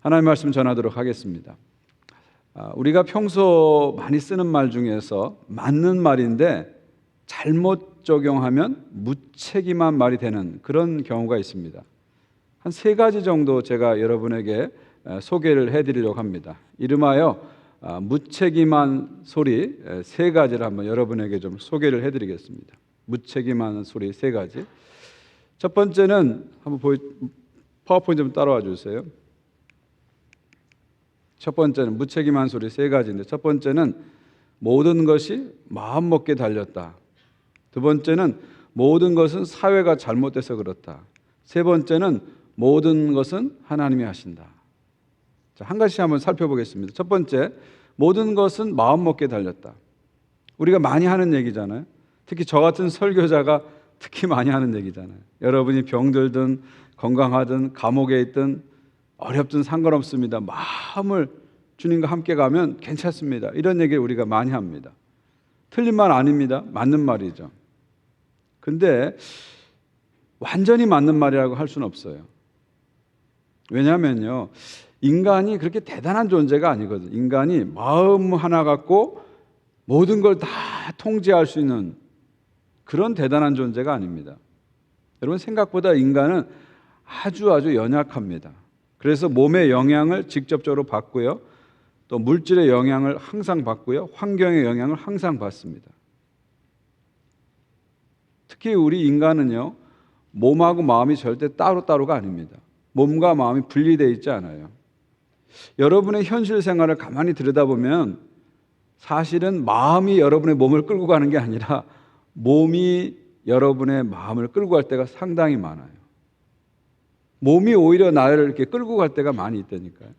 하나님의 말씀 전하도록 하겠습니다. 우리가 평소 많이 쓰는 말 중에서 맞는 말인데 잘못 적용하면 무책임한 말이 되는 그런 경우가 있습니다. 한 3가지 정도 제가 여러분에게 소개를 해드리려고 합니다. 이름하여 무책임한 소리 3가지를 한번 여러분에게 좀 소개를 해드리겠습니다. 무책임한 소리 3가지. 첫 번째는 한번 파워포인트 좀 따라와 주세요. 첫 번째는 무책임한 소리 3가지인데, 첫 번째는 모든 것이 마음먹기에 달렸다. 두 번째는 모든 것은 사회가 잘못돼서 그렇다. 세 번째는 모든 것은 하나님이 하신다. 자, 한 가지씩 한번 살펴보겠습니다. 첫 번째, 모든 것은 마음먹기에 달렸다. 우리가 많이 하는 얘기잖아요. 특히 저 같은 설교자가 특히 많이 하는 얘기잖아요. 여러분이 병들든 건강하든 감옥에 있든 어렵든 상관없습니다. 마음을 주님과 함께 가면 괜찮습니다. 이런 얘기를 우리가 많이 합니다. 틀린 말 아닙니다. 맞는 말이죠. 근데 완전히 맞는 말이라고 할 수는 없어요. 왜냐하면요, 인간이 그렇게 대단한 존재가 아니거든요. 인간이 마음 하나 갖고 모든 걸 다 통제할 수 있는 그런 대단한 존재가 아닙니다. 여러분, 생각보다 인간은 아주 연약합니다. 그래서 몸의 영향을 직접적으로 받고요, 또 물질의 영향을 항상 받고요, 환경의 영향을 항상 받습니다. 특히 우리 인간은요, 몸하고 마음이 절대 따로따로가 아닙니다. 몸과 마음이 분리되어 있지 않아요. 여러분의 현실 생활을 가만히 들여다보면 사실은 마음이 여러분의 몸을 끌고 가는 게 아니라 몸이 여러분의 마음을 끌고 갈 때가 상당히 많아요. 몸이 오히려 나를 이렇게 끌고 갈 때가 많이 있다니까요.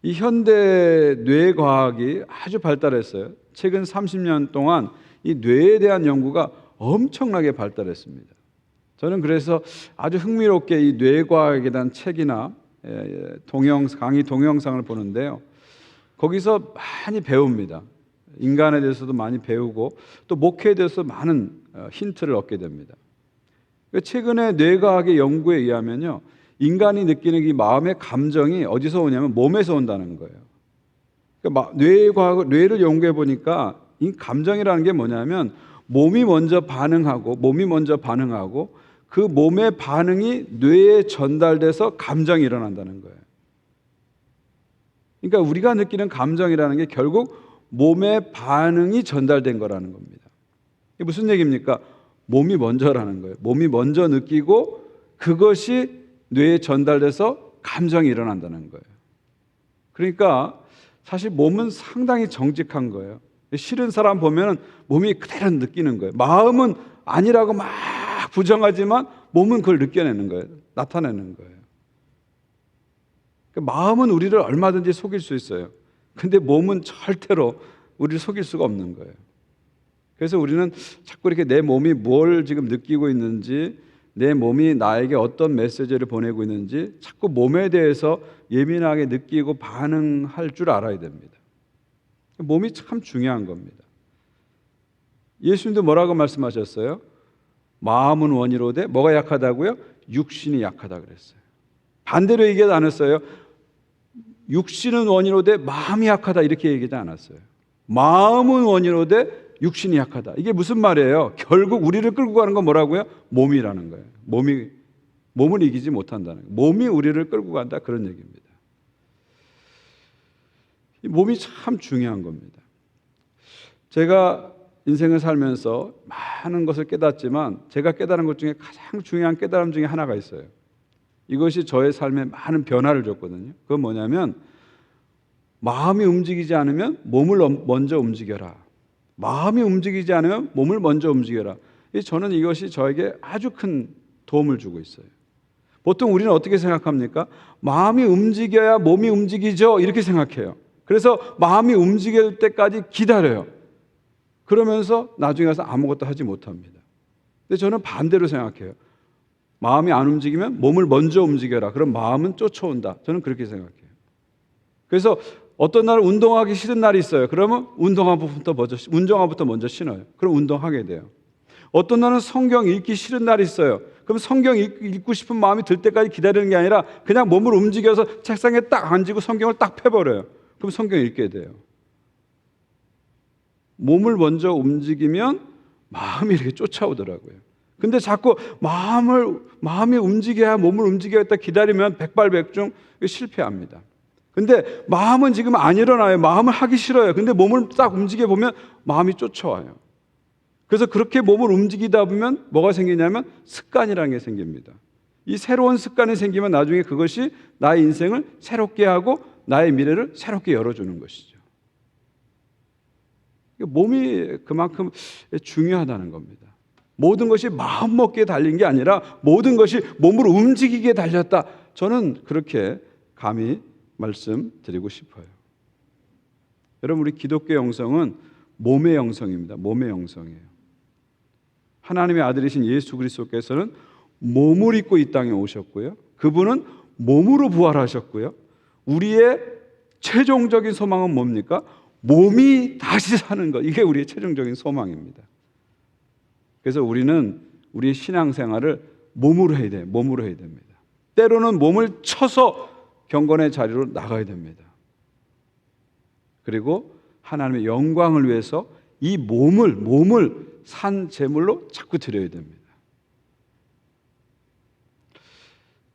이 현대 뇌과학이 아주 발달했어요. 최근 30년 동안 이 뇌에 대한 연구가 엄청나게 발달했습니다. 저는 그래서 아주 흥미롭게 이 뇌과학에 대한 책이나 강의 동영상을 보는데요, 거기서 많이 배웁니다. 인간에 대해서도 많이 배우고 또 목회에 대해서 많은 힌트를 얻게 됩니다. 최근에 뇌과학의 연구에 의하면요, 인간이 느끼는 이 마음의 감정이 어디서 오냐면 몸에서 온다는 거예요. 그러니까 뇌를 연구해 보니까 이 감정이라는 게 뭐냐면 몸이 먼저 반응하고 그 몸의 반응이 뇌에 전달돼서 감정이 일어난다는 거예요. 그러니까 우리가 느끼는 감정이라는 게 결국 몸의 반응이 전달된 거라는 겁니다. 이게 무슨 얘기입니까? 몸이 먼저라는 거예요. 몸이 먼저 느끼고 그것이 뇌에 전달돼서 감정이 일어난다는 거예요. 그러니까 사실 몸은 상당히 정직한 거예요. 싫은 사람 보면 몸이 그대로 느끼는 거예요. 마음은 아니라고 막 부정하지만 몸은 그걸 느껴내는 거예요. 나타내는 거예요. 마음은 우리를 얼마든지 속일 수 있어요. 근데 몸은 절대로 우리를 속일 수가 없는 거예요. 그래서 우리는 자꾸 이렇게 내 몸이 뭘 지금 느끼고 있는지, 내 몸이 나에게 어떤 메시지를 보내고 있는지 자꾸 몸에 대해서 예민하게 느끼고 반응할 줄 알아야 됩니다. 몸이 참 중요한 겁니다. 예수님도 뭐라고 말씀하셨어요? 마음은 원이로되 뭐가 약하다고요? 육신이 약하다 그랬어요. 반대로 얘기하지 않았어요. 육신은 원이로되 마음이 약하다 이렇게 얘기하지 않았어요. 마음은 원이로되 육신이 약하다. 이게 무슨 말이에요? 결국 우리를 끌고 가는 건 뭐라고요? 몸이라는 거예요. 몸을 이기지 못한다는 거예요. 몸이 우리를 끌고 간다, 그런 얘기입니다. 이 몸이 참 중요한 겁니다. 제가 인생을 살면서 많은 것을 깨닫지만 제가 깨달은 것 중에 가장 중요한 깨달음 중에 하나가 있어요. 이것이 저의 삶에 많은 변화를 줬거든요. 그건 뭐냐면 마음이 움직이지 않으면 몸을 먼저 움직여라. 마음이 움직이지 않으면 몸을 먼저 움직여라. 저는 이것이 저에게 아주 큰 도움을 주고 있어요. 보통 우리는 어떻게 생각합니까? 마음이 움직여야 몸이 움직이죠, 이렇게 생각해요. 그래서 마음이 움직일 때까지 기다려요. 그러면서 나중에 가서 아무것도 하지 못합니다. 근데 저는 반대로 생각해요. 마음이 안 움직이면 몸을 먼저 움직여라. 그럼 마음은 쫓아온다. 저는 그렇게 생각해요. 그래서 어떤 날 운동하기 싫은 날이 있어요. 그러면 운동화부터 먼저 신어요. 그럼 운동하게 돼요. 어떤 날은 성경 읽기 싫은 날이 있어요. 그럼 성경 읽고 싶은 마음이 들 때까지 기다리는 게 아니라 그냥 몸을 움직여서 책상에 딱 앉고 성경을 딱 펴버려요. 그럼 성경 읽게 돼요. 몸을 먼저 움직이면 마음이 이렇게 쫓아오더라고요. 근데 자꾸 마음이 움직여야 몸을 움직여야겠다 기다리면 백발백중 실패합니다. 근데 마음은 지금 안 일어나요. 마음을 하기 싫어요. 근데 몸을 딱 움직여 보면 마음이 쫓아와요. 그래서 그렇게 몸을 움직이다 보면 뭐가 생기냐면 습관이라는 게 생깁니다. 이 새로운 습관이 생기면 나중에 그것이 나의 인생을 새롭게 하고 나의 미래를 새롭게 열어주는 것이죠. 몸이 그만큼 중요하다는 겁니다. 모든 것이 마음먹기에 달린 게 아니라 모든 것이 몸으로 움직이기에 달렸다. 저는 그렇게 감히 말씀드리고 싶어요. 여러분, 우리 기독교 영성은 몸의 영성입니다. 몸의 영성이에요. 하나님의 아들이신 예수 그리스도께서는 몸을 입고 이 땅에 오셨고요. 그분은 몸으로 부활하셨고요. 우리의 최종적인 소망은 뭡니까? 몸이 다시 사는 것. 이게 우리의 최종적인 소망입니다. 그래서 우리는 우리의 신앙생활을 몸으로 해야 돼요. 몸으로 해야 됩니다. 때로는 몸을 쳐서 경건의 자리로 나가야 됩니다. 그리고 하나님의 영광을 위해서 이 몸을 산 제물로 자꾸 드려야 됩니다.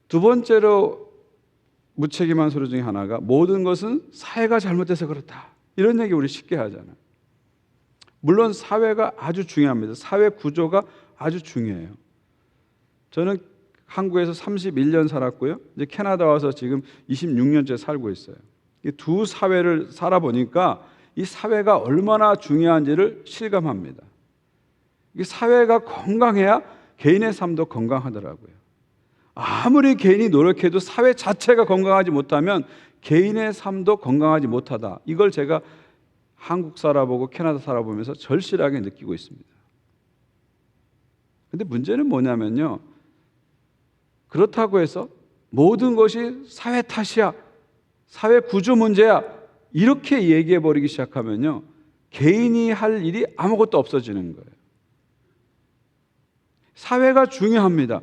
두 번째로 무책임한 소리 중에 하나가 모든 것은 사회가 잘못돼서 그렇다. 이런 얘기 우리 쉽게 하잖아요. 물론 사회가 아주 중요합니다. 사회 구조가 아주 중요해요. 저는 한국에서 31년 살았고요. 이제 캐나다 와서 지금 26년째 살고 있어요. 이 두 사회를 살아보니까 이 사회가 얼마나 중요한지를 실감합니다. 이 사회가 건강해야 개인의 삶도 건강하더라고요. 아무리 개인이 노력해도 사회 자체가 건강하지 못하면 개인의 삶도 건강하지 못하다. 이걸 제가 한국 살아보고 캐나다 살아보면서 절실하게 느끼고 있습니다. 근데 문제는 뭐냐면요. 그렇다고 해서 모든 것이 사회 탓이야. 사회 구조 문제야. 이렇게 얘기해 버리기 시작하면요. 개인이 할 일이 아무것도 없어지는 거예요. 사회가 중요합니다.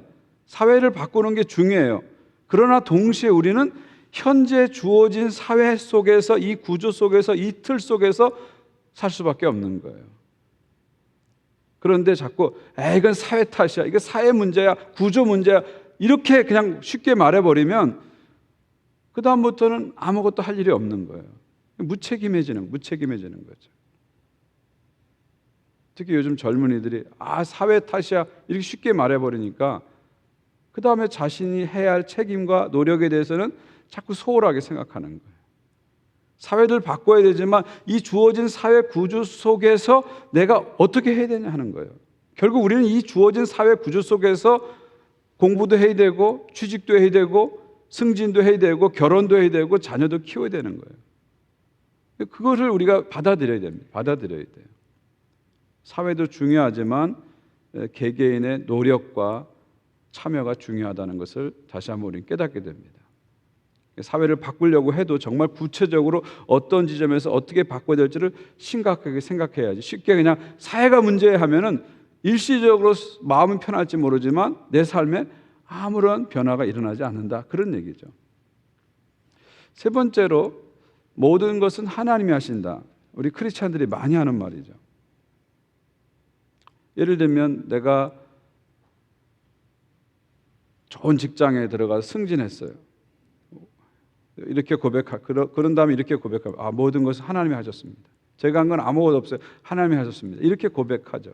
사회를 바꾸는 게 중요해요. 그러나 동시에 우리는 현재 주어진 사회 속에서 이 구조 속에서 이 틀 속에서 살 수밖에 없는 거예요. 그런데 자꾸 이건 사회 탓이야. 이게 사회 문제야. 구조 문제야. 이렇게 그냥 쉽게 말해버리면 그 다음부터는 아무것도 할 일이 없는 거예요. 무책임해지는 거죠. 특히 요즘 젊은이들이 사회 탓이야. 이렇게 쉽게 말해버리니까 그 다음에 자신이 해야 할 책임과 노력에 대해서는 자꾸 소홀하게 생각하는 거예요. 사회를 바꿔야 되지만 이 주어진 사회 구조 속에서 내가 어떻게 해야 되냐 하는 거예요. 결국 우리는 이 주어진 사회 구조 속에서 공부도 해야 되고 취직도 해야 되고 승진도 해야 되고 결혼도 해야 되고 자녀도 키워야 되는 거예요. 그것을 우리가 받아들여야 됩니다. 받아들여야 돼요. 사회도 중요하지만 개개인의 노력과 참여가 중요하다는 것을 다시 한번 우리는 깨닫게 됩니다. 사회를 바꾸려고 해도 정말 구체적으로 어떤 지점에서 어떻게 바꿔야 될지를 심각하게 생각해야지. 쉽게 그냥 사회가 문제야 하면은 일시적으로 마음은 편할지 모르지만 내 삶에 아무런 변화가 일어나지 않는다. 그런 얘기죠. 세 번째로 모든 것은 하나님이 하신다. 우리 크리스찬들이 많이 하는 말이죠. 예를 들면 내가 좋은 직장에 들어가서 승진했어요. 이렇게 그런 다음에 이렇게 고백하고 모든 것은 하나님이 하셨습니다. 제가 한 건 아무것도 없어요. 하나님이 하셨습니다. 이렇게 고백하죠.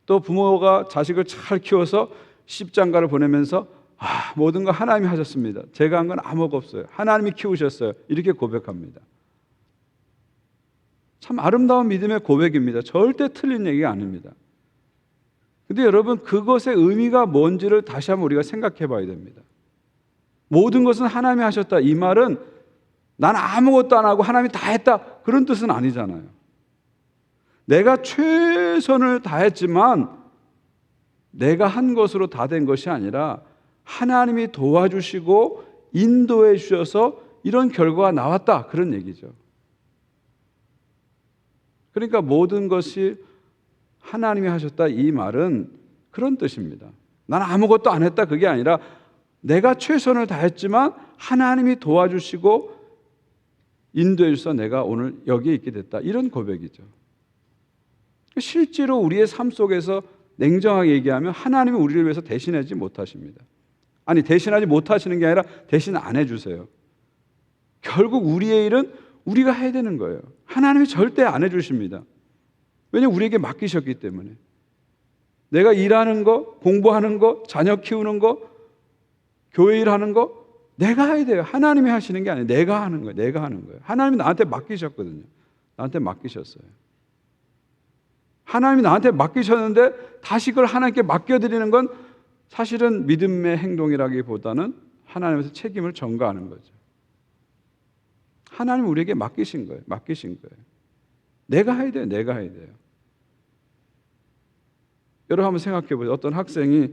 또 부모가 자식을 잘 키워서 시집장가를 보내면서 모든 거 하나님이 하셨습니다. 제가 한 건 아무것도 없어요. 하나님이 키우셨어요. 이렇게 고백합니다. 참 아름다운 믿음의 고백입니다. 절대 틀린 얘기가 아닙니다. 근데 여러분 그것의 의미가 뭔지를 다시 한번 우리가 생각해 봐야 됩니다. 모든 것은 하나님이 하셨다. 이 말은 난 아무것도 안 하고 하나님이 다 했다. 그런 뜻은 아니잖아요. 내가 최선을 다했지만 내가 한 것으로 다 된 것이 아니라 하나님이 도와주시고 인도해 주셔서 이런 결과가 나왔다. 그런 얘기죠. 그러니까 모든 것이 하나님이 하셨다. 이 말은 그런 뜻입니다. 나는 아무것도 안 했다, 그게 아니라 내가 최선을 다했지만 하나님이 도와주시고 인도해 주셔서 내가 오늘 여기에 있게 됐다, 이런 고백이죠. 실제로 우리의 삶 속에서 냉정하게 얘기하면 하나님이 우리를 위해서 대신하지 못하십니다. 아니, 대신하지 못하시는 게 아니라 대신 안 해주세요. 결국 우리의 일은 우리가 해야 되는 거예요. 하나님이 절대 안 해주십니다. 왜냐하면 우리에게 맡기셨기 때문에. 내가 일하는 거, 공부하는 거, 자녀 키우는 거, 교회 일하는 거 내가 해야 돼요. 하나님이 하시는 게 아니에요. 내가 하는 거예요. 내가 하는 거예요. 하나님이 나한테 맡기셨거든요. 나한테 맡기셨어요. 하나님이 나한테 맡기셨는데 다시 그걸 하나님께 맡겨드리는 건 사실은 믿음의 행동이라기보다는 하나님께서 책임을 전가하는 거죠. 하나님이 우리에게 맡기신 거예요. 맡기신 거예요. 내가 해야 돼요. 내가 해야 돼요. 여러분 한번 생각해 보세요. 어떤 학생이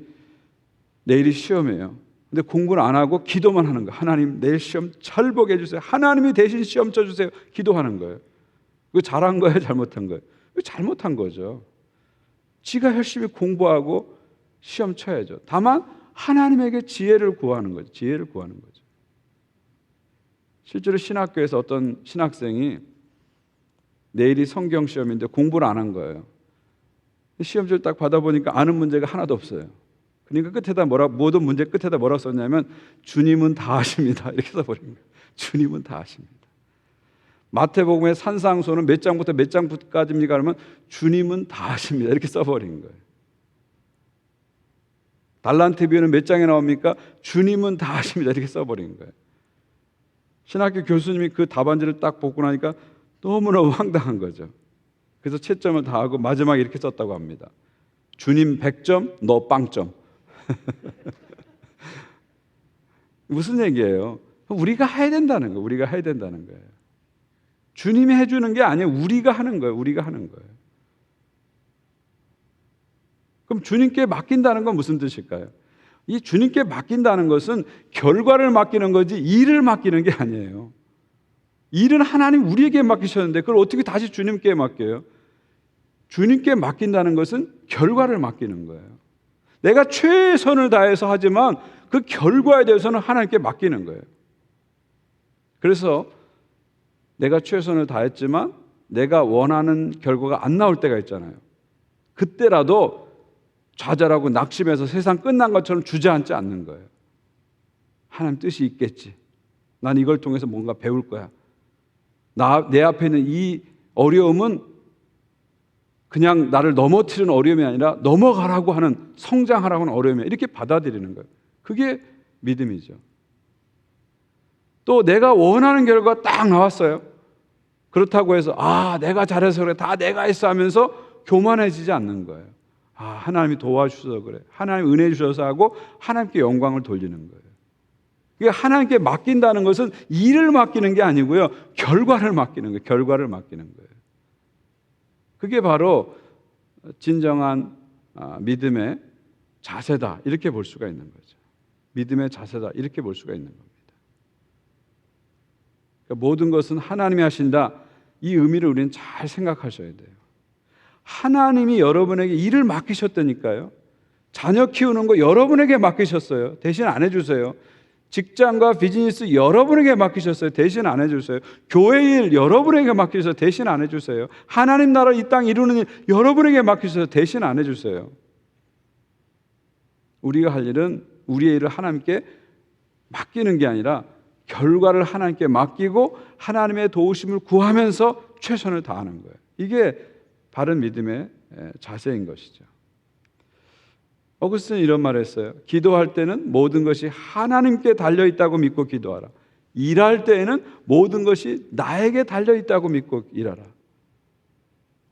내일이 시험이에요. 근데 공부를 안 하고 기도만 하는 거예요. 하나님, 내일 시험 잘 보게 해주세요. 하나님이 대신 시험 쳐주세요. 기도하는 거예요. 그거 잘한 거예요? 잘못한 거예요? 잘못한 거죠. 지가 열심히 공부하고 시험 쳐야죠. 다만 하나님에게 지혜를 구하는 거죠. 지혜를 구하는 거죠. 실제로 신학교에서 어떤 신학생이 내일이 성경 시험인데 공부를 안 한 거예요. 시험지를 딱 받아보니까 아는 문제가 하나도 없어요. 그러니까 끝에다 모든 문제 끝에다 뭐라고 썼냐면 주님은 다 아십니다, 이렇게 써버린 거예요. 주님은 다 아십니다. 마태복음의 산상수는 몇 장부터 몇 장까지입니까? 그러면 주님은 다 아십니다, 이렇게 써버린 거예요. 달란트 비유는 몇 장에 나옵니까? 주님은 다 아십니다, 이렇게 써버린 거예요. 신학교 교수님이 그 답안지를 딱 보고 나니까 너무너무 황당한 거죠. 그래서 채점을 다 하고 마지막에 이렇게 썼다고 합니다. 주님 100점, 너 빵점. 무슨 얘기예요? 우리가 해야 된다는 거예요. 우리가 해야 된다는 거예요. 주님이 해주는 게 아니에요. 우리가 하는 거예요. 우리가 하는 거예요. 그럼 주님께 맡긴다는 건 무슨 뜻일까요? 이 주님께 맡긴다는 것은 결과를 맡기는 거지 일을 맡기는 게 아니에요. 일은 하나님 우리에게 맡기셨는데 그걸 어떻게 다시 주님께 맡겨요? 주님께 맡긴다는 것은 결과를 맡기는 거예요. 내가 최선을 다해서 하지만 그 결과에 대해서는 하나님께 맡기는 거예요. 그래서 내가 최선을 다했지만 내가 원하는 결과가 안 나올 때가 있잖아요. 그때라도 좌절하고 낙심해서 세상 끝난 것처럼 주저앉지 않는 거예요. 하나님 뜻이 있겠지. 난 이걸 통해서 뭔가 배울 거야. 내 앞에 있는 이 어려움은 그냥 나를 넘어뜨리는 어려움이 아니라 넘어가라고 하는, 성장하라고 하는 어려움이야. 이렇게 받아들이는 거예요. 그게 믿음이죠. 또 내가 원하는 결과가 딱 나왔어요. 그렇다고 해서 내가 잘해서 그래, 다 내가 했어 하면서 교만해지지 않는 거예요. 하나님이 도와주셔서 그래, 하나님 은혜 주셔서 하고 하나님께 영광을 돌리는 거예요. 그게 하나님께 맡긴다는 것은 일을 맡기는 게 아니고요, 결과를 맡기는 거예요. 결과를 맡기는 거예요. 그게 바로 진정한 믿음의 자세다, 이렇게 볼 수가 있는 거죠. 믿음의 자세다, 이렇게 볼 수가 있는 겁니다. 그러니까 모든 것은 하나님이 하신다, 이 의미를 우리는 잘 생각하셔야 돼요. 하나님이 여러분에게 일을 맡기셨다니까요. 자녀 키우는 거 여러분에게 맡기셨어요. 대신 안 해주세요. 직장과 비즈니스 여러분에게 맡기셨어요. 대신 안 해주세요. 교회 일 여러분에게 맡기셔서 대신 안 해주세요. 하나님 나라 이 땅 이루는 일 여러분에게 맡기셔서 대신 안 해주세요. 우리가 할 일은 우리의 일을 하나님께 맡기는 게 아니라 결과를 하나님께 맡기고 하나님의 도우심을 구하면서 최선을 다하는 거예요. 이게 바른 믿음의 자세인 것이죠. 어거스틴은 이런 말을 했어요. 기도할 때는 모든 것이 하나님께 달려있다고 믿고 기도하라. 일할 때에는 모든 것이 나에게 달려있다고 믿고 일하라.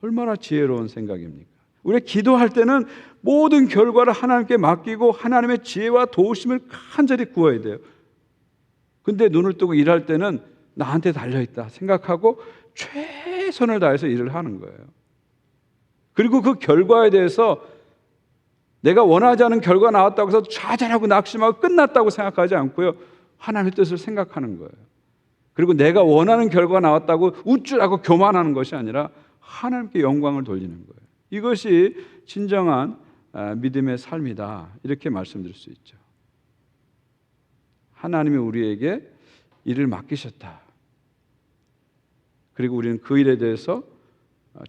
얼마나 지혜로운 생각입니까? 우리가 기도할 때는 모든 결과를 하나님께 맡기고 하나님의 지혜와 도우심을 간절히 구해야 돼요. 근데 눈을 뜨고 일할 때는 나한테 달려있다 생각하고 최선을 다해서 일을 하는 거예요. 그리고 그 결과에 대해서 내가 원하지 않은 결과가 나왔다고 해서 좌절하고 낙심하고 끝났다고 생각하지 않고요, 하나님의 뜻을 생각하는 거예요. 그리고 내가 원하는 결과가 나왔다고 우쭐하고 교만하는 것이 아니라 하나님께 영광을 돌리는 거예요. 이것이 진정한 믿음의 삶이다. 이렇게 말씀드릴 수 있죠. 하나님이 우리에게 일을 맡기셨다. 그리고 우리는 그 일에 대해서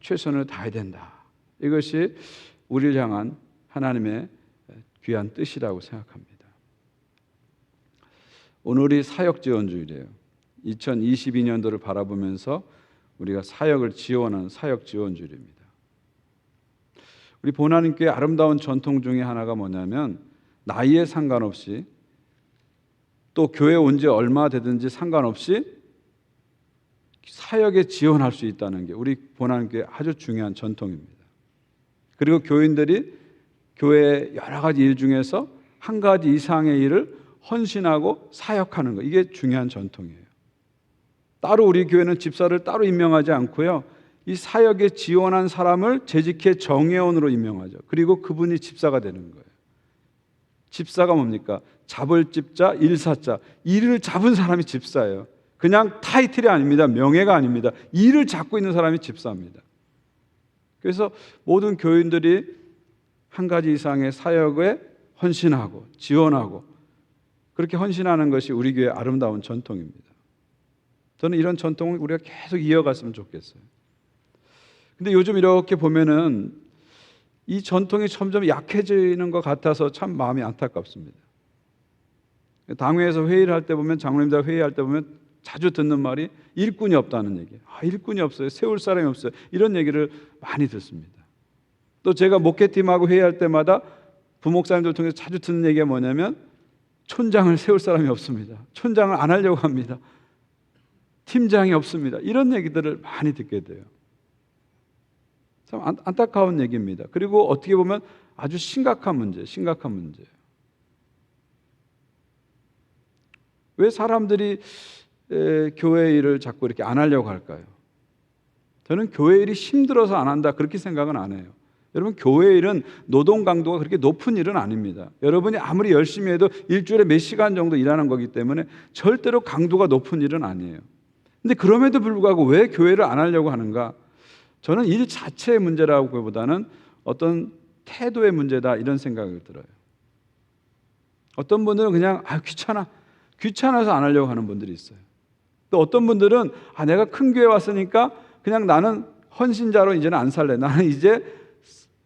최선을 다해야 된다. 이것이 우리를 향한 하나님의 귀한 뜻이라고 생각합니다. 오늘이 사역지원주일이에요. 2022년도를 바라보면서 우리가 사역을 지원하는 사역지원주일입니다. 우리 보나님교회 아름다운 전통 중에 하나가 뭐냐면 나이에 상관없이 또 교회 온 지 얼마 되든지 상관없이 사역에 지원할 수 있다는 게 우리 보나님교회 아주 중요한 전통입니다. 그리고 교인들이 교회의 여러 가지 일 중에서 한 가지 이상의 일을 헌신하고 사역하는 거, 이게 중요한 전통이에요. 따로 우리 교회는 집사를 따로 임명하지 않고요, 이 사역에 지원한 사람을 재직회 정회원으로 임명하죠. 그리고 그분이 집사가 되는 거예요. 집사가 뭡니까? 잡을 집자, 일사자. 일을 잡은 사람이 집사예요. 그냥 타이틀이 아닙니다. 명예가 아닙니다. 일을 잡고 있는 사람이 집사입니다. 그래서 모든 교인들이 한 가지 이상의 사역에 헌신하고 지원하고 그렇게 헌신하는 것이 우리 교회의 아름다운 전통입니다. 저는 이런 전통을 우리가 계속 이어갔으면 좋겠어요. 근데 요즘 이렇게 보면은 이 전통이 점점 약해지는 것 같아서 참 마음이 안타깝습니다. 당회에서 회의를 할 때 보면, 장로님들 회의할 때 보면 자주 듣는 말이 일꾼이 없다는 얘기예요. 일꾼이 없어요. 세울 사람이 없어요. 이런 얘기를 많이 듣습니다. 또 제가 목회팀하고 회의할 때마다 부목사님들 통해서 자주 듣는 얘기가 뭐냐면 촌장을 세울 사람이 없습니다. 촌장을 안 하려고 합니다. 팀장이 없습니다. 이런 얘기들을 많이 듣게 돼요. 참 안타까운 얘기입니다. 그리고 어떻게 보면 아주 심각한 문제예요. 왜 사람들이 교회 일을 자꾸 이렇게 안 하려고 할까요? 저는 교회 일이 힘들어서 안 한다 그렇게 생각은 안 해요. 여러분, 교회 일은 노동 강도가 그렇게 높은 일은 아닙니다. 여러분이 아무리 열심히 해도 일주일에 몇 시간 정도 일하는 거기 때문에 절대로 강도가 높은 일은 아니에요. 근데 그럼에도 불구하고 왜 교회를 안 하려고 하는가? 저는 일 자체의 문제라고 보다는 어떤 태도의 문제다 이런 생각이 들어요. 어떤 분들은 그냥 귀찮아서 안 하려고 하는 분들이 있어요. 또 어떤 분들은 내가 큰 교회 왔으니까 그냥 나는 헌신자로 이제는 안 살래. 나는 이제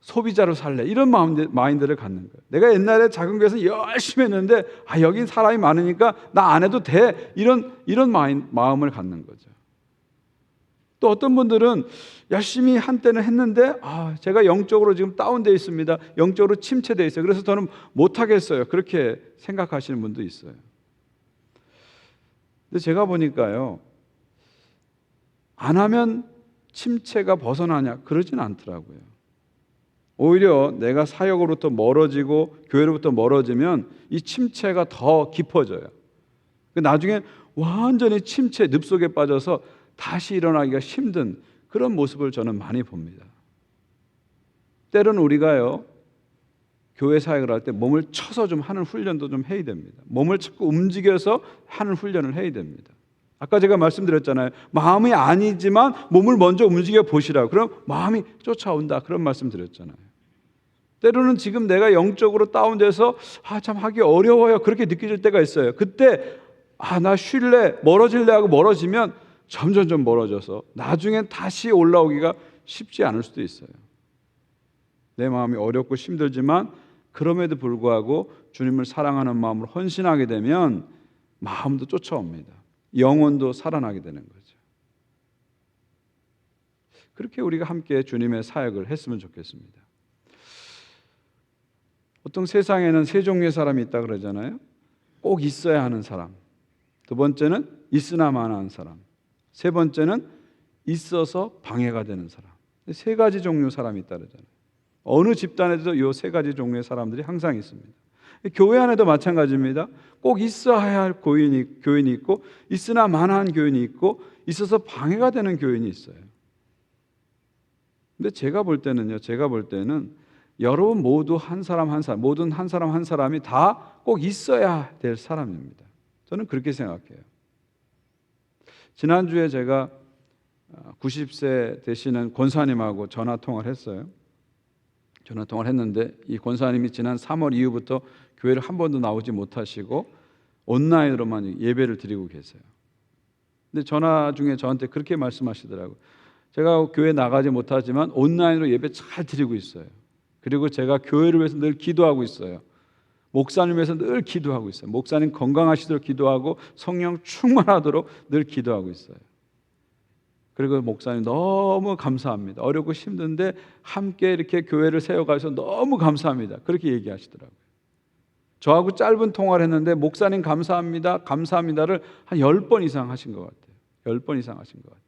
소비자로 살래. 이런 마인드를 갖는 거예요. 내가 옛날에 작은 교회에서 열심히 했는데 여긴 사람이 많으니까 나 안 해도 돼. 이런 마음을 갖는 거죠. 또 어떤 분들은 열심히 한때는 했는데 제가 영적으로 지금 다운되어 있습니다. 영적으로 침체되어 있어요. 그래서 저는 못하겠어요. 그렇게 생각하시는 분도 있어요. 근데 제가 보니까요, 안 하면 침체가 벗어나냐? 그러진 않더라고요. 오히려 내가 사역으로부터 멀어지고 교회로부터 멀어지면 이 침체가 더 깊어져요. 나중에 완전히 침체 늪속에 빠져서 다시 일어나기가 힘든 그런 모습을 저는 많이 봅니다. 때로는 우리가요, 교회 사역을 할 때 몸을 쳐서 좀 하는 훈련도 좀 해야 됩니다. 몸을 자꾸 움직여서 하는 훈련을 해야 됩니다. 아까 제가 말씀드렸잖아요. 마음이 아니지만 몸을 먼저 움직여 보시라고. 그럼 마음이 쫓아온다. 그런 말씀 드렸잖아요. 때로는 지금 내가 영적으로 다운돼서 참 하기 어려워요. 그렇게 느껴질 때가 있어요. 그때 나 쉴래, 멀어질래 하고 멀어지면 점점 멀어져서 나중엔 다시 올라오기가 쉽지 않을 수도 있어요. 내 마음이 어렵고 힘들지만 그럼에도 불구하고 주님을 사랑하는 마음으로 헌신하게 되면 마음도 쫓아옵니다. 영혼도 살아나게 되는 거죠. 그렇게 우리가 함께 주님의 사역을 했으면 좋겠습니다. 보통 세상에는 세 종류의 사람이 있다 그러잖아요. 꼭 있어야 하는 사람, 두 번째는 있으나마나 한 사람, 세 번째는 있어서 방해가 되는 사람. 세 가지 종류 사람이 있다 그러잖아요. 어느 집단에도 이 세 가지 종류의 사람들이 항상 있습니다. 교회 안에도 마찬가지입니다. 꼭 있어야 할 교인이 있고 있으나 마나한 교인이 있고 있어서 방해가 되는 교인이 있어요. 근데 제가 볼 때는 여러분 모두 한 사람 한 사람이 다 꼭 있어야 될 사람입니다. 저는 그렇게 생각해요. 지난주에 제가 90세 되시는 권사님하고 전화 통화를 했어요. 전화 통화를 했는데 이 권사님이 지난 3월 이후부터 교회를 한 번도 나오지 못하시고 온라인으로만 예배를 드리고 계세요. 근데 전화 중에 저한테 그렇게 말씀하시더라고요. 제가 교회 나가지 못하지만 온라인으로 예배 잘 드리고 있어요. 그리고 제가 교회를 위해서 늘 기도하고 있어요. 목사님 위해서 늘 기도하고 있어요. 목사님 건강하시도록 기도하고 성령 충만하도록 늘 기도하고 있어요. 그리고 목사님 너무 감사합니다. 어렵고 힘든데 함께 이렇게 교회를 세워가셔서 너무 감사합니다. 그렇게 얘기하시더라고요. 저하고 짧은 통화를 했는데 목사님 감사합니다, 감사합니다를 한 10번 이상 하신 것 같아요. 10번 이상 하신 것 같아요.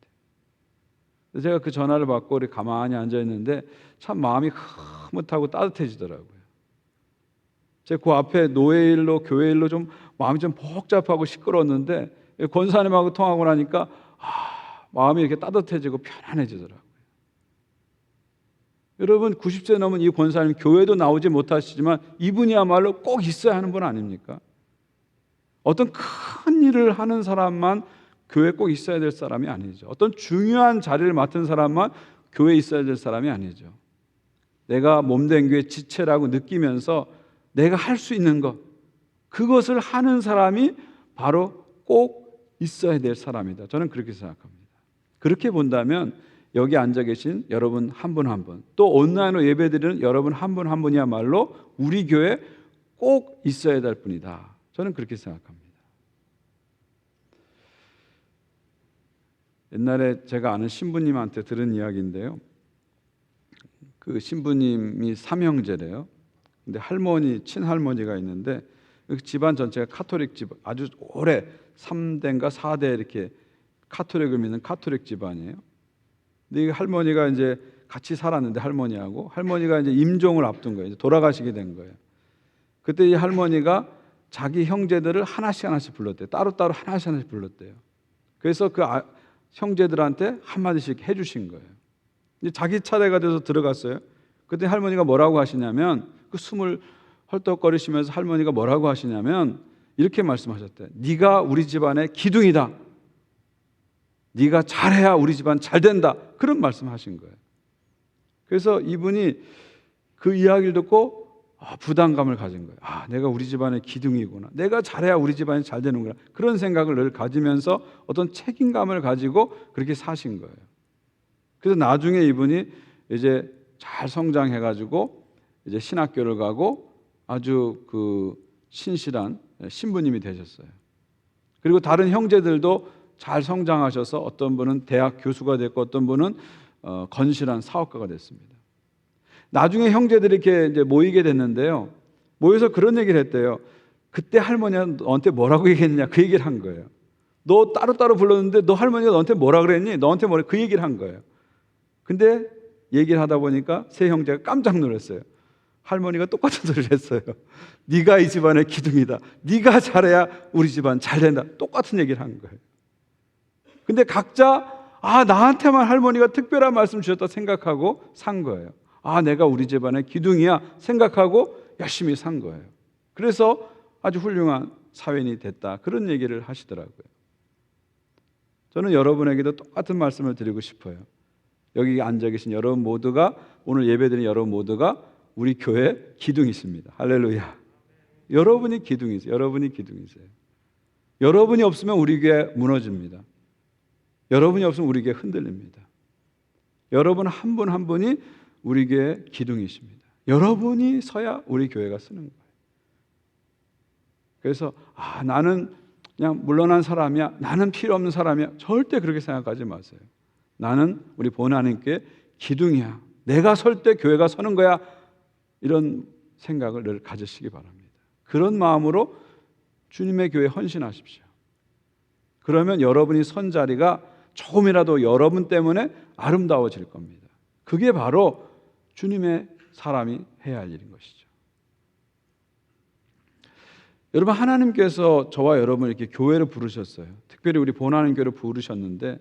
제가 그 전화를 받고 우리 가만히 앉아있는데 참 마음이 흐뭇하고 따뜻해지더라고요. 제가 그 앞에 노예 일로 교회 일로 좀 마음이 좀 복잡하고 시끄러웠는데 권사님하고 통하고 나니까 마음이 이렇게 따뜻해지고 편안해지더라고요. 여러분 90세 넘은 이 권사님 교회도 나오지 못하시지만 이분이야말로 꼭 있어야 하는 분 아닙니까? 어떤 큰 일을 하는 사람만 교회에 꼭 있어야 될 사람이 아니죠. 어떤 중요한 자리를 맡은 사람만 교회에 있어야 될 사람이 아니죠. 내가 몸된 교회 지체라고 느끼면서 내가 할 수 있는 것, 그것을 하는 사람이 바로 꼭 있어야 될 사람이다. 저는 그렇게 생각합니다. 그렇게 본다면 여기 앉아 계신 여러분 한 분 한 분, 또 온라인으로 예배드리는 여러분 한 분 한 분이야말로 우리 교회에 꼭 있어야 될 분이다. 저는 그렇게 생각합니다. 옛날에 제가 아는 신부님한테 들은 이야기인데요. 그 신부님이 삼형제래요. 근데 할머니, 친할머니가 있는데 그 집안 전체가 카톨릭 집안, 아주 오래 3대인가 4대 이렇게 카톨릭을 믿는 카톨릭 집안이에요. 근데 이 할머니가 이제 같이 살았는데 할머니가 이제 임종을 앞둔 거예요. 이제 돌아가시게 된 거예요. 그때 이 할머니가 자기 형제들을 하나씩 불렀대요. 따로따로 하나씩 불렀대요. 그래서 그 형제들한테 한마디씩 해주신 거예요. 이제 자기 차례가 돼서 들어갔어요. 그때 할머니가 뭐라고 하시냐면 그 숨을 헐떡거리시면서 할머니가 뭐라고 하시냐면 이렇게 말씀하셨대요. 네가 우리 집안의 기둥이다. 네가 잘해야 우리 집안 잘 된다. 그런 말씀하신 거예요. 그래서 이분이 그 이야기를 듣고 부담감을 가진 거예요. 내가 우리 집안의 기둥이구나. 내가 잘해야 우리 집안이 잘 되는구나. 그런 생각을 늘 가지면서 어떤 책임감을 가지고 그렇게 사신 거예요. 그래서 나중에 이분이 이제 잘 성장해가지고 이제 신학교를 가고 아주 그 신실한 신부님이 되셨어요. 그리고 다른 형제들도 잘 성장하셔서 어떤 분은 대학 교수가 됐고 어떤 분은 건실한 사업가가 됐습니다. 나중에 형제들이 이렇게 이제 모이게 됐는데요. 모여서 그런 얘기를 했대요. 그때 할머니가 너한테 뭐라고 얘기했냐? 그 얘기를 한 거예요. 너 따로따로 불렀는데 너 할머니가 너한테 뭐라 그랬니? 너한테 뭐래? 그 얘기를 한 거예요. 근데 얘기를 하다 보니까 세 형제가 깜짝 놀랐어요. 할머니가 똑같은 소리를 했어요. 네가 이 집안의 기둥이다. 네가 잘해야 우리 집안 잘 된다. 똑같은 얘기를 한 거예요. 근데 각자 나한테만 할머니가 특별한 말씀 주셨다 생각하고 산 거예요. 내가 우리 집안의 기둥이야 생각하고 열심히 산 거예요. 그래서 아주 훌륭한 사회인이 됐다. 그런 얘기를 하시더라고요. 저는 여러분에게도 똑같은 말씀을 드리고 싶어요. 여기 앉아 계신 여러분 모두가, 오늘 예배드린 여러분 모두가 우리 교회 기둥이십니다. 할렐루야. 여러분이 기둥이세요. 여러분이 기둥이세요. 여러분이 없으면 우리 교회 무너집니다. 여러분이 없으면 우리 교회 흔들립니다. 여러분 한 분 한 분이 우리 교회 기둥이십니다. 여러분이 서야 우리 교회가 쓰는 거예요. 그래서 나는 그냥 물러난 사람이야. 나는 필요 없는 사람이야. 절대 그렇게 생각하지 마세요. 나는 우리 본하나님께 기둥이야. 내가 설 때 교회가 서는 거야. 이런 생각을 늘 가지시기 바랍니다. 그런 마음으로 주님의 교회에 헌신하십시오. 그러면 여러분이 선 자리가 조금이라도 여러분 때문에 아름다워질 겁니다. 그게 바로 주님의 사람이 해야 할 일인 것이죠. 여러분, 하나님께서 저와 여러분을 이렇게 교회로 부르셨어요. 특별히 우리 본하나님 교회로 부르셨는데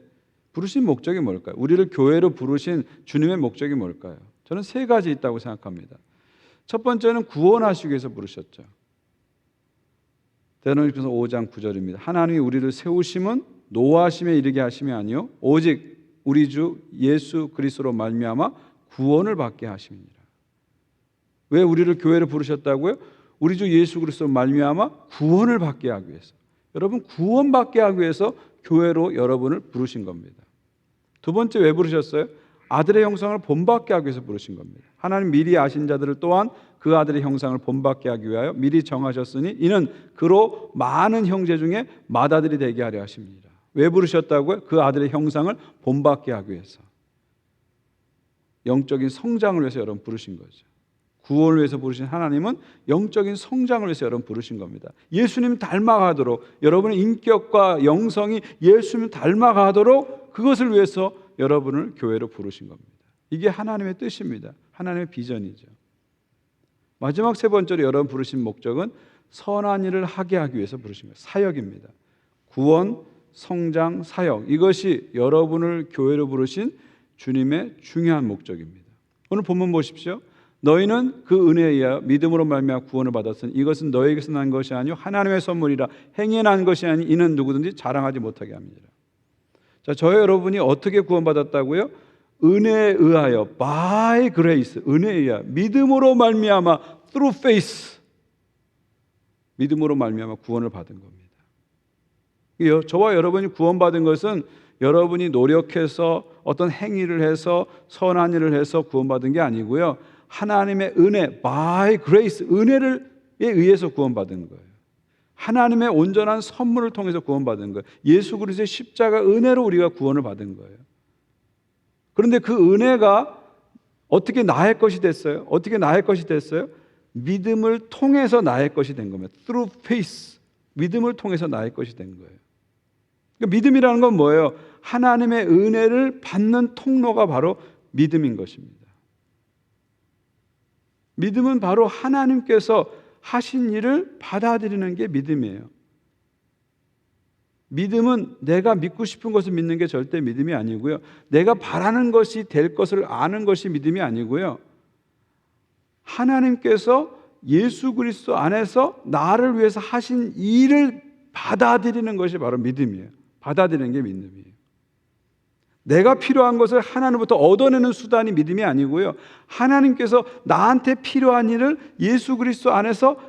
부르신 목적이 뭘까요? 우리를 교회로 부르신 주님의 목적이 뭘까요? 저는 세 가지 있다고 생각합니다. 첫 번째는 구원하시기 위해서 부르셨죠. 데살로니가서 5장 9절입니다. 하나님이 우리를 세우심은 노하심에 이르게 하심이 아니요 오직 우리 주 예수 그리스도로 말미암아 구원을 받게 하심이니라. 왜 우리를 교회로 부르셨다고요? 우리 주 예수 그리스도 말미암아 구원을 받게 하기 위해서. 여러분, 구원받게 하기 위해서 교회로 여러분을 부르신 겁니다. 두 번째, 왜 부르셨어요? 아들의 형상을 본받게 하기 위해서 부르신 겁니다. 하나님 미리 아신 자들을 또한 그 아들의 형상을 본받게 하기 위하여 미리 정하셨으니 이는 그로 많은 형제 중에 맏아들이 되게 하려 하십니다. 왜 부르셨다고요? 그 아들의 형상을 본받게 하기 위해서. 영적인 성장을 위해서 여러분 부르신 거죠. 구원을 위해서 부르신 하나님은 영적인 성장을 위해서 여러분 부르신 겁니다. 예수님 닮아가도록, 여러분의 인격과 영성이 예수님 닮아가도록 그것을 위해서 여러분을 교회로 부르신 겁니다. 이게 하나님의 뜻입니다. 하나님의 비전이죠. 마지막 세 번째로 여러분 부르신 목적은 선한 일을 하게 하기 위해서 부르신 거예요. 사역입니다. 구원, 성장, 사역, 이것이 여러분을 교회로 부르신 주님의 중요한 목적입니다. 오늘 본문 보십시오. 너희는 그 은혜에 의하여 믿음으로 말미암아 구원을 받았으니 이것은 너희에게서 난 것이 아니요 하나님의 선물이라. 행위에 난 것이 아니 이는 누구든지 자랑하지 못하게 합니다. 자, 저희 여러분이 어떻게 구원받았다고요? 은혜에 의하여, by grace, 은혜에 의하여, 믿음으로 말미암아, through faith, 믿음으로 말미암아 구원을 받은 겁니다. 저와 여러분이 구원받은 것은 여러분이 노력해서 어떤 행위를 해서 선한 일을 해서 구원받은 게 아니고요, 하나님의 은혜, by grace, 은혜에 의해서 구원받은 거예요. 하나님의 온전한 선물을 통해서 구원받은 거예요. 예수 그리스도의 십자가 은혜로 우리가 구원을 받은 거예요. 그런데 그 은혜가 어떻게 나의 것이 됐어요? 어떻게 나의 것이 됐어요? 믿음을 통해서 나의 것이 된 겁니다. Through faith, 믿음을 통해서 나의 것이 된 거예요. 그러니까 믿음이라는 건 뭐예요? 하나님의 은혜를 받는 통로가 바로 믿음인 것입니다. 믿음은 바로 하나님께서 하신 일을 받아들이는 게 믿음이에요. 믿음은 내가 믿고 싶은 것을 믿는 게 절대 믿음이 아니고요, 내가 바라는 것이 될 것을 아는 것이 믿음이 아니고요, 하나님께서 예수 그리스도 안에서 나를 위해서 하신 일을 받아들이는 것이 바로 믿음이에요. 받아들이는 게 믿음이에요. 내가 필요한 것을 하나님부터 얻어내는 수단이 믿음이 아니고요, 하나님께서 나한테 필요한 일을 예수 그리스도 안에서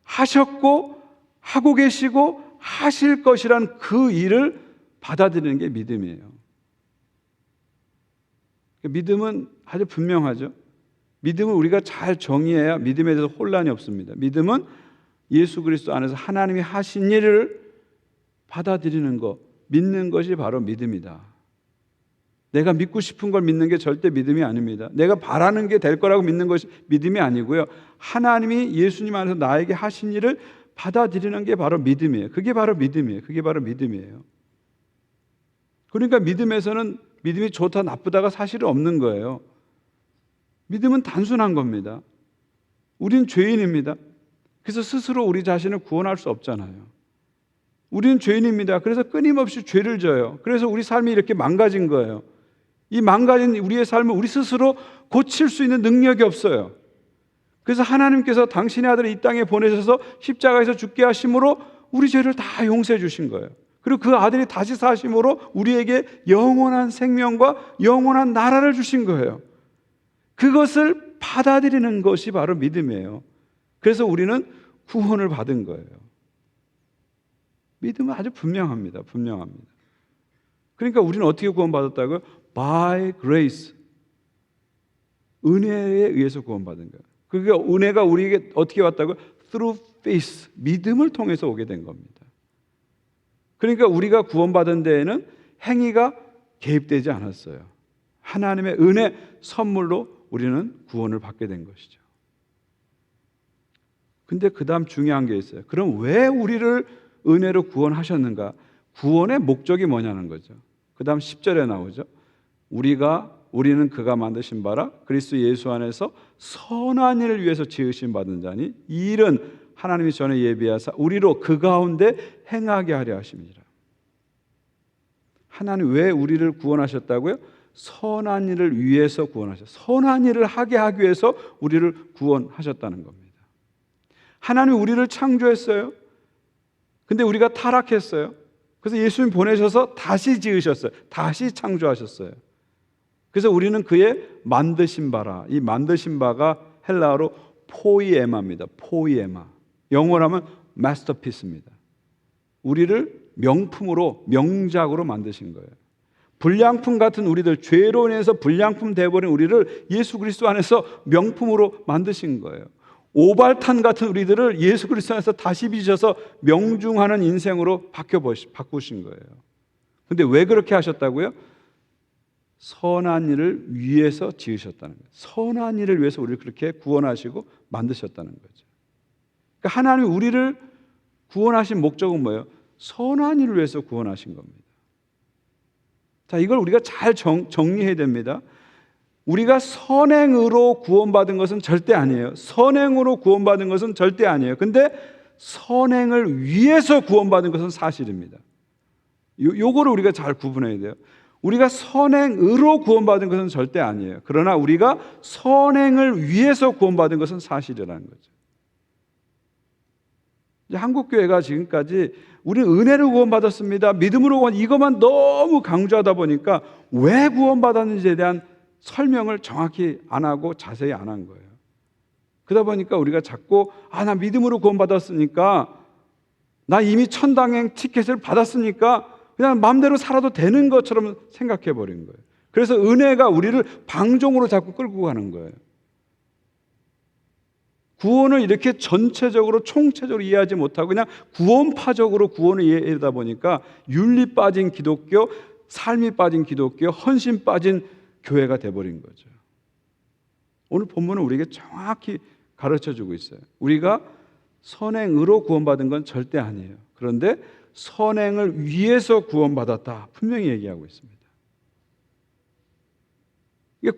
하셨고 하고 계시고 하실 것이란 그 일을 받아들이는 게 믿음이에요. 믿음은 아주 분명하죠. 믿음은 우리가 잘 정의해야 믿음에 대해서 혼란이 없습니다. 믿음은 예수 그리스도 안에서 하나님이 하신 일을 받아들이는 것, 믿는 것이 바로 믿음이다. 내가 믿고 싶은 걸 믿는 게 절대 믿음이 아닙니다. 내가 바라는 게 될 거라고 믿는 것이 믿음이 아니고요, 하나님이 예수님 안에서 나에게 하신 일을 받아들이는 게 바로 믿음이에요. 그게 바로 믿음이에요. 그게 바로 믿음이에요. 그러니까 믿음에서는 믿음이 좋다 나쁘다가 사실은 없는 거예요. 믿음은 단순한 겁니다. 우린 죄인입니다. 그래서 스스로 우리 자신을 구원할 수 없잖아요. 우리는 죄인입니다. 그래서 끊임없이 죄를 져요. 그래서 우리 삶이 이렇게 망가진 거예요. 이 망가진 우리의 삶을 우리 스스로 고칠 수 있는 능력이 없어요. 그래서 하나님께서 당신의 아들을 이 땅에 보내셔서 십자가에서 죽게 하심으로 우리 죄를 다 용서해 주신 거예요. 그리고 그 아들이 다시 사심으로 우리에게 영원한 생명과 영원한 나라를 주신 거예요. 그것을 받아들이는 것이 바로 믿음이에요. 그래서 우리는 구원을 받은 거예요. 믿음은 아주 분명합니다. 분명합니다. 그러니까 우리는 어떻게 구원받았다고요? By grace. 은혜에 의해서 구원받은 거예요. 그러니까 은혜가 우리에게 어떻게 왔다고요? Through faith. 믿음을 통해서 오게 된 겁니다. 그러니까 우리가 구원받은 데에는 행위가 개입되지 않았어요. 하나님의 은혜 선물로 우리는 구원을 받게 된 것이죠. 근데 그 다음 중요한 게 있어요. 그럼 왜 우리를 은혜로 구원하셨는가? 구원의 목적이 뭐냐는 거죠. 그 다음 10절에 나오죠. 우리는 그가 만드신 바라 그리스도 예수 안에서 선한 일을 위해서 지으심 받은 자니 이 일은 하나님이 전에 예비하사 우리로 그 가운데 행하게 하려 하심이라. 하나님 왜 우리를 구원하셨다고요? 선한 일을 위해서 구원하셨어요. 선한 일을 하게 하기 위해서 우리를 구원하셨다는 겁니다. 하나님이 우리를 창조했어요. 근데 우리가 타락했어요. 그래서 예수님 보내셔서 다시 지으셨어요. 다시 창조하셨어요. 그래서 우리는 그의 만드신 바라. 이 만드신 바가 헬라어로 포이에마입니다. 포이에마. 영어로 하면 마스터피스입니다. 우리를 명품으로, 명작으로 만드신 거예요. 불량품 같은 우리들, 죄로 인해서 불량품 되어버린 우리를 예수 그리스도 안에서 명품으로 만드신 거예요. 오발탄 같은 우리들을 예수 그리스도 안에서 다시 빚으셔서 명중하는 인생으로 바꾸신 거예요. 근데 왜 그렇게 하셨다고요? 선한 일을 위해서 지으셨다는 거예요. 선한 일을 위해서 우리를 그렇게 구원하시고 만드셨다는 거죠. 그러니까 하나님이 우리를 구원하신 목적은 뭐예요? 선한 일을 위해서 구원하신 겁니다. 자, 이걸 우리가 잘 정리해야 됩니다. 우리가 선행으로 구원받은 것은 절대 아니에요. 선행으로 구원받은 것은 절대 아니에요. 근데 선행을 위해서 구원받은 것은 사실입니다. 요거를 우리가 잘 구분해야 돼요. 우리가 선행으로 구원받은 것은 절대 아니에요. 그러나 우리가 선행을 위해서 구원받은 것은 사실이라는 거죠. 한국교회가 지금까지 우리는 은혜로 구원받았습니다, 믿음으로 구원, 이것만 너무 강조하다 보니까 왜 구원받았는지에 대한 설명을 정확히 안 하고 자세히 안 한 거예요. 그러다 보니까 우리가 자꾸 나 믿음으로 구원받았으니까, 나 이미 천당행 티켓을 받았으니까 그냥 마음대로 살아도 되는 것처럼 생각해 버린 거예요. 그래서 은혜가 우리를 방종으로 자꾸 끌고 가는 거예요. 구원을 이렇게 전체적으로 총체적으로 이해하지 못하고 그냥 구원파적으로 구원을 이해하다 보니까 윤리 빠진 기독교, 삶이 빠진 기독교, 헌신 빠진 교회가 돼버린 거죠. 오늘 본문은 우리에게 정확히 가르쳐주고 있어요. 우리가 선행으로 구원받은 건 절대 아니에요. 그런데 선행을 위해서 구원받았다, 분명히 얘기하고 있습니다.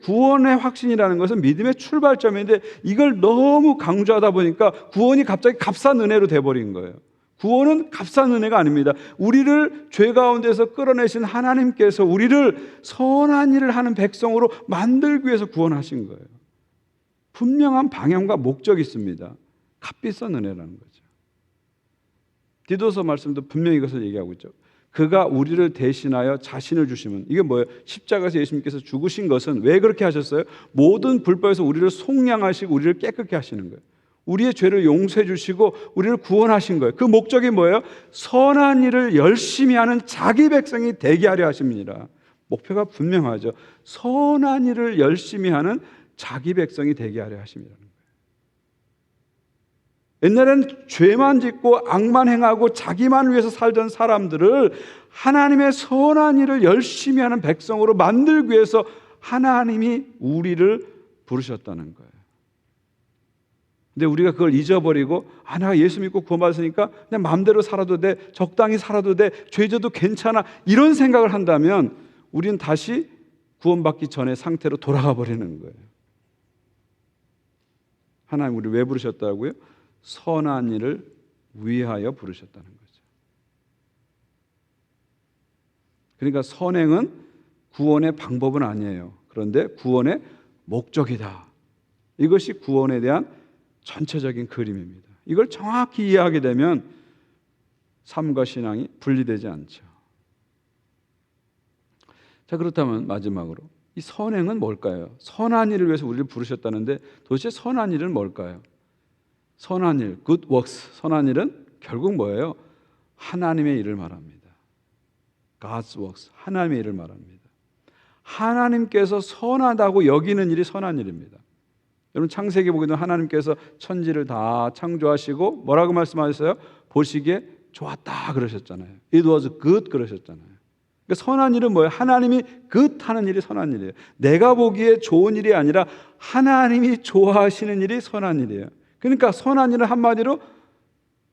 구원의 확신이라는 것은 믿음의 출발점인데 이걸 너무 강조하다 보니까 구원이 갑자기 값싼 은혜로 돼버린 거예요. 구원은 값싼 은혜가 아닙니다. 우리를 죄 가운데서 끌어내신 하나님께서 우리를 선한 일을 하는 백성으로 만들기 위해서 구원하신 거예요. 분명한 방향과 목적이 있습니다. 값비싼 은혜라는 거죠. 디도서 말씀도 분명히 이것을 얘기하고 있죠. 그가 우리를 대신하여 자신을 주시면, 이게 뭐예요? 십자가에서 예수님께서 죽으신 것은 왜 그렇게 하셨어요? 모든 불법에서 우리를 속량하시고 우리를 깨끗게 하시는 거예요. 우리의 죄를 용서해 주시고 우리를 구원하신 거예요. 그 목적이 뭐예요? 선한 일을 열심히 하는 자기 백성이 되게 하려 하십니다. 목표가 분명하죠. 선한 일을 열심히 하는 자기 백성이 되게 하려 하십니다. 옛날에는 죄만 짓고 악만 행하고 자기만 위해서 살던 사람들을 하나님의 선한 일을 열심히 하는 백성으로 만들기 위해서 하나님이 우리를 부르셨다는 거예요. 근데 우리가 그걸 잊어버리고 내가 예수 믿고 구원받았으니까 그냥 마음대로 살아도 돼, 적당히 살아도 돼, 죄져도 괜찮아, 이런 생각을 한다면 우리는 다시 구원받기 전의 상태로 돌아가 버리는 거예요. 하나님 우리를 왜 부르셨다고요? 선한 일을 위하여 부르셨다는 거죠. 그러니까 선행은 구원의 방법은 아니에요. 그런데 구원의 목적이다. 이것이 구원에 대한 전체적인 그림입니다. 이걸 정확히 이해하게 되면 삶과 신앙이 분리되지 않죠. 자, 그렇다면 마지막으로 이 선행은 뭘까요? 선한 일을 위해서 우리를 부르셨다는데 도대체 선한 일은 뭘까요? 선한 일, good works, 선한 일은 결국 뭐예요? 하나님의 일을 말합니다. God's works, 하나님의 일을 말합니다. 하나님께서 선하다고 여기는 일이 선한 일입니다. 여러분 창세기 보게 되면 하나님께서 천지를 다 창조하시고 뭐라고 말씀하셨어요? 보시기에 좋았다 그러셨잖아요. It was good 그러셨잖아요. 그러니까 선한 일은 뭐예요? 하나님이 good 하는 일이 선한 일이에요. 내가 보기에 좋은 일이 아니라 하나님이 좋아하시는 일이 선한 일이에요. 그러니까 선한 일은 한마디로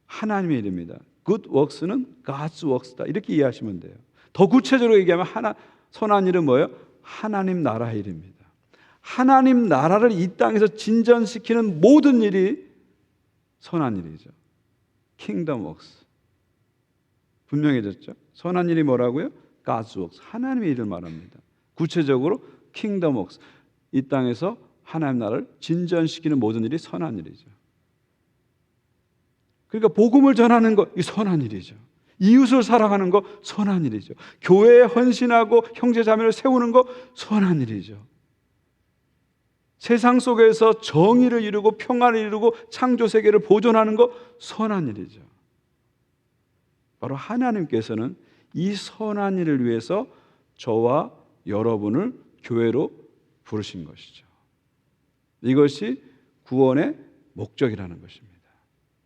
하나님의 일입니다. Good works는 God's works다, 이렇게 이해하시면 돼요. 더 구체적으로 얘기하면 선한 일은 뭐예요? 하나님 나라 일입니다. 하나님 나라를 이 땅에서 진전시키는 모든 일이 선한 일이죠. Kingdom works. 분명해졌죠? 선한 일이 뭐라고요? God's works. 하나님의 일을 말합니다. 구체적으로 Kingdom works. 이 땅에서 하나님 나라를 진전시키는 모든 일이 선한 일이죠. 그러니까 복음을 전하는 거, 이 선한 일이죠. 이웃을 사랑하는 거 선한 일이죠. 교회에 헌신하고 형제 자매를 세우는 거 선한 일이죠. 세상 속에서 정의를 이루고 평안을 이루고 창조 세계를 보존하는 것, 선한 일이죠. 바로 하나님께서는 이 선한 일을 위해서 저와 여러분을 교회로 부르신 것이죠. 이것이 구원의 목적이라는 것입니다.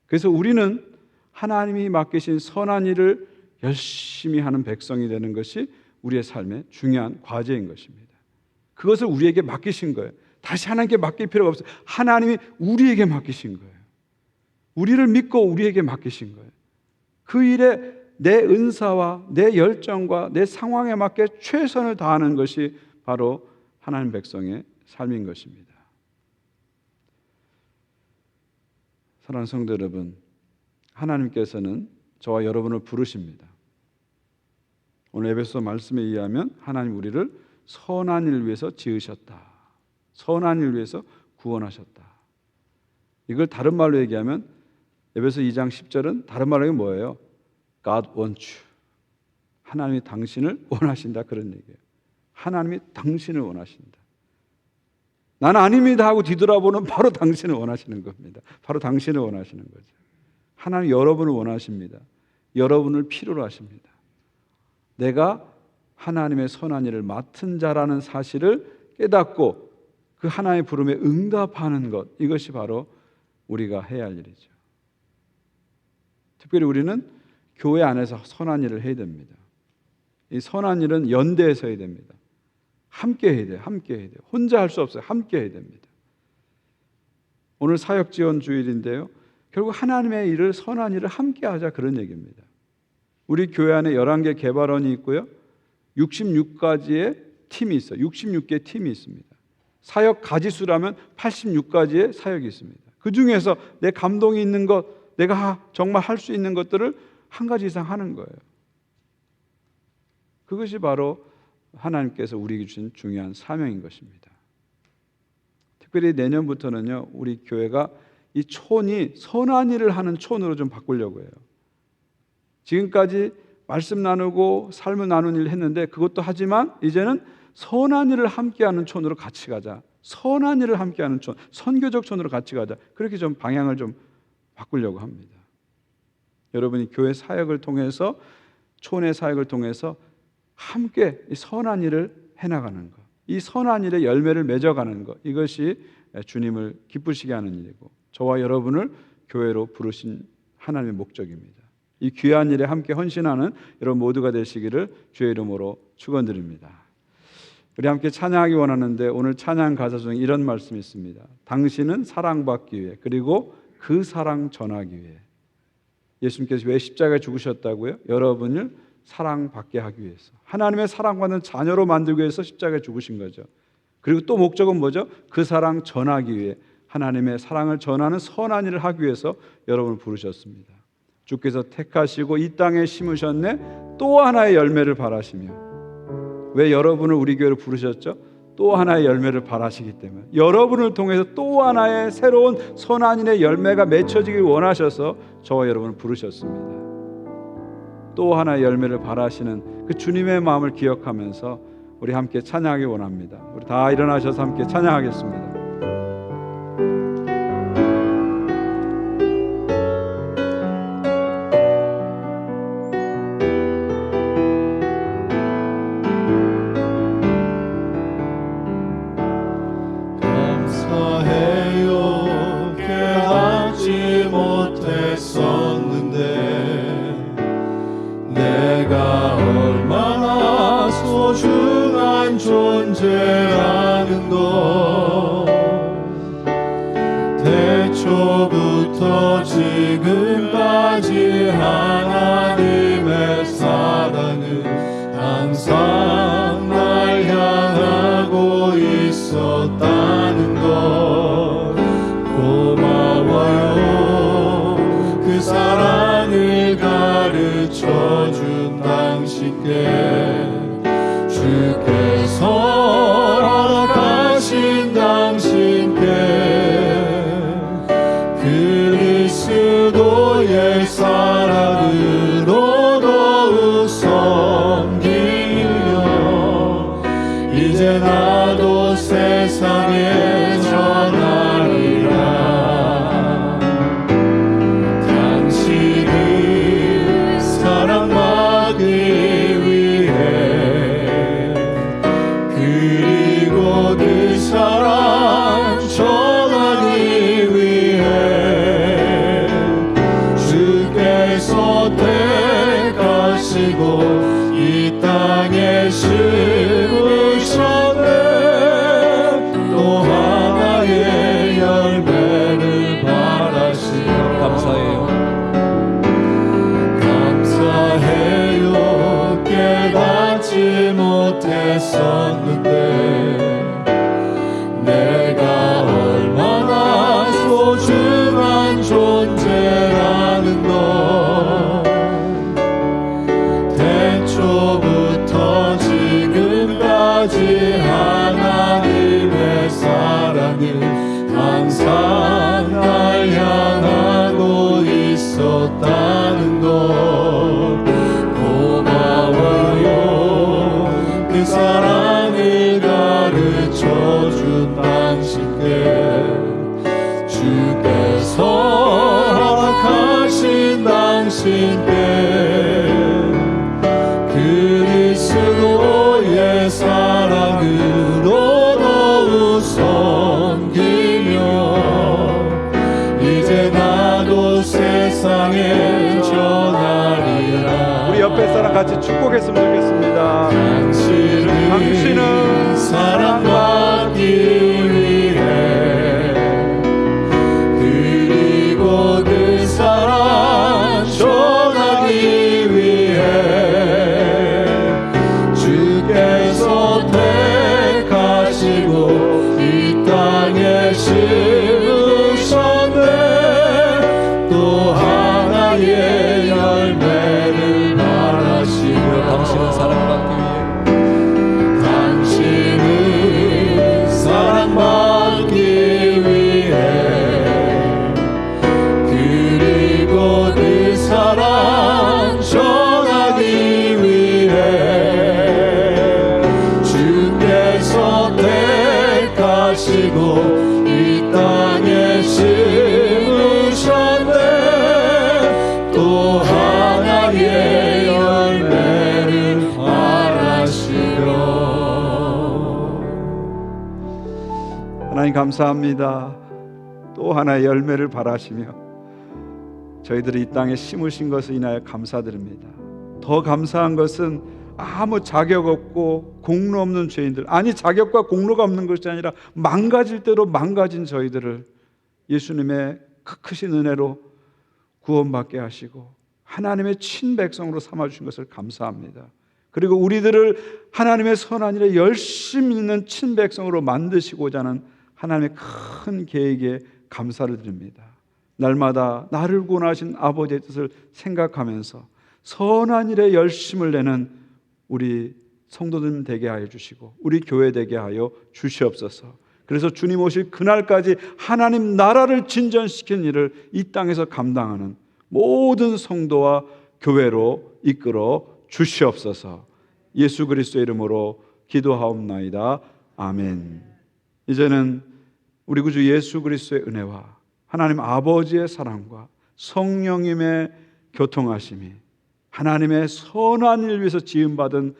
그래서 우리는 하나님이 맡기신 선한 일을 열심히 하는 백성이 되는 것이 우리의 삶의 중요한 과제인 것입니다. 그것을 우리에게 맡기신 거예요. 다시 하나님께 맡길 필요가 없어요. 하나님이 우리에게 맡기신 거예요. 우리를 믿고 우리에게 맡기신 거예요. 그 일에 내 은사와 내 열정과 내 상황에 맞게 최선을 다하는 것이 바로 하나님 백성의 삶인 것입니다. 사랑하는 성도 여러분, 하나님께서는 저와 여러분을 부르십니다. 오늘 에베소 말씀에 의하면 하나님 우리를 선한 일을 위해서 지으셨다. 선한 일을 위해서 구원하셨다. 이걸 다른 말로 얘기하면 에베소 2장 10절은 다른 말로 하면 뭐예요? God wants you. 하나님이 당신을 원하신다, 그런 얘기예요. 하나님이 당신을 원하신다. 나는 아닙니다 하고 뒤돌아보는 바로 당신을 원하시는 겁니다. 바로 당신을 원하시는 거죠. 하나님 여러분을 원하십니다. 여러분을 필요로 하십니다. 내가 하나님의 선한 일을 맡은 자라는 사실을 깨닫고 그 하나님의 부름에 응답하는 것, 이것이 바로 우리가 해야 할 일이죠. 특별히 우리는 교회 안에서 선한 일을 해야 됩니다. 이 선한 일은 연대해서 해야 됩니다. 함께 해야 돼요. 함께 해야 돼요. 혼자 할 수 없어요. 함께 해야 됩니다. 오늘 사역 지원 주일인데요. 결국 하나님의 일을, 선한 일을 함께 하자, 그런 얘기입니다. 우리 교회 안에 11개 개발원이 있고요. 66가지의 팀이 있어요. 66개 팀이 있습니다. 사역 가지수라면 86가지의 사역이 있습니다. 그 중에서 내 감동이 있는 것, 내가 정말 할 수 있는 것들을 한 가지 이상 하는 거예요. 그것이 바로 하나님께서 우리에게 주신 중요한 사명인 것입니다. 특별히 내년부터는요, 우리 교회가 이 촌이 선한 일을 하는 촌으로 좀 바꾸려고 해요. 지금까지 말씀 나누고 삶을 나누는 일을 했는데 그것도 하지만 이제는 선한 일을 함께하는 촌으로 같이 가자. 선한 일을 함께하는 촌, 선교적 촌으로 같이 가자. 그렇게 좀 방향을 좀 바꾸려고 합니다. 여러분이 교회 사역을 통해서, 촌의 사역을 통해서 함께 이 선한 일을 해나가는 것, 이 선한 일의 열매를 맺어가는 것, 이것이 주님을 기쁘시게 하는 일이고 저와 여러분을 교회로 부르신 하나님의 목적입니다. 이 귀한 일에 함께 헌신하는 여러분 모두가 되시기를 주의 이름으로 축원드립니다. 우리 함께 찬양하기 원하는데 오늘 찬양 가사 중에 이런 말씀이 있습니다. 당신은 사랑받기 위해, 그리고 그 사랑 전하기 위해. 예수님께서 왜 십자가에 죽으셨다고요? 여러분을 사랑받게 하기 위해서, 하나님의 사랑받는 자녀로 만들기 위해서 십자가에 죽으신 거죠. 그리고 또 목적은 뭐죠? 그 사랑 전하기 위해, 하나님의 사랑을 전하는 선한 일을 하기 위해서 여러분을 부르셨습니다. 주께서 택하시고 이 땅에 심으셨네, 또 하나의 열매를 바라시며. 왜 여러분을 우리 교회로 부르셨죠? 또 하나의 열매를 바라시기 때문에, 여러분을 통해서 또 하나의 새로운 선한 일의 열매가 맺혀지길 원하셔서 저와 여러분을 부르셨습니다. 또 하나의 열매를 바라시는 그 주님의 마음을 기억하면서 우리 함께 찬양하기 원합니다. 우리 다 일어나셔서 함께 찬양하겠습니다. 존재라는 것, 태초부터 지금까지 하나님의 사랑은 항상 날 향하고 있었다는 것, 고마워요. 그 사랑을 가르쳐준 당신께, 주께서 허락하신 당신께 그리스도의 사랑으로 더욱 섬기며 이제 나도 세상에 가시고 이 땅에 심으셨네. 또 하나의 열매를 바라시며 감사해요. 감사해요. 깨닫지 못했었는데 내가 얼마나 소중한 존재라는 걸 태초부터 지금까지 하나님의 사랑을 항상 날 향하고 있었다는 걸 고마워요. 그 사랑을 가르쳐준 당신께 주께서 허락하신 당신께 그리스도의 사랑으로 더욱 섬기며 이제 나도 세상에 전하리라. 우리 옆에 사람 같이 축복했으면 좋겠습니다. 당신은 사랑받기 위해 그리고 그 사랑 전하기 위해 주께서 택하시고 이 땅에 심으셨네. 또 하나의 열매를 바라시며 당신은 사랑받기 위해 당신은 사랑받기 위해 그리고 그 사랑 전하기 위해 주께서 택하시고 이 땅에 심으셨네. 또 하나의 열매를 바라시며. 하나님 감사합니다. 또 하나의 열매를 바라시며 저희들이 이 땅에 심으신 것을 인하여 감사드립니다. 더 감사한 것은 아무 자격 없고 공로 없는 죄인들, 아니 자격과 공로가 없는 것이 아니라 망가질 대로 망가진 저희들을 예수님의 크신 은혜로 구원받게 하시고 하나님의 친백성으로 삼아주신 것을 감사합니다. 그리고 우리들을 하나님의 선한 일에 열심히 있는 친백성으로 만드시고자 하는 하나님의 큰 계획에 감사를 드립니다. 날마다 나를 구원하신 아버지의 뜻을 생각하면서 선한 일에 열심을 내는 우리 성도들 되게 하여 주시고 우리 교회 되게 하여 주시옵소서. 그래서 주님 오실 그날까지 하나님 나라를 진전시키는 일을 이 땅에서 감당하는 모든 성도와 교회로 이끌어 주시옵소서. 예수 그리스도의 이름으로 기도하옵나이다. 아멘. 이제는 우리 구주 예수 그리스도의 은혜와 하나님 아버지의 사랑과 성령님의 교통하심이 하나님의 선한 일을 위해서 지음받은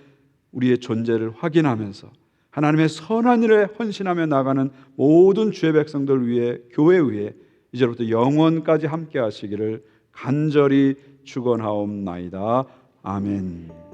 우리의 존재를 확인하면서 하나님의 선한 일에 헌신하며 나가는 모든 주의 백성들 위해 교회 위에 이제부터 영원까지 함께 하시기를 간절히 축원하옵나이다. 아멘.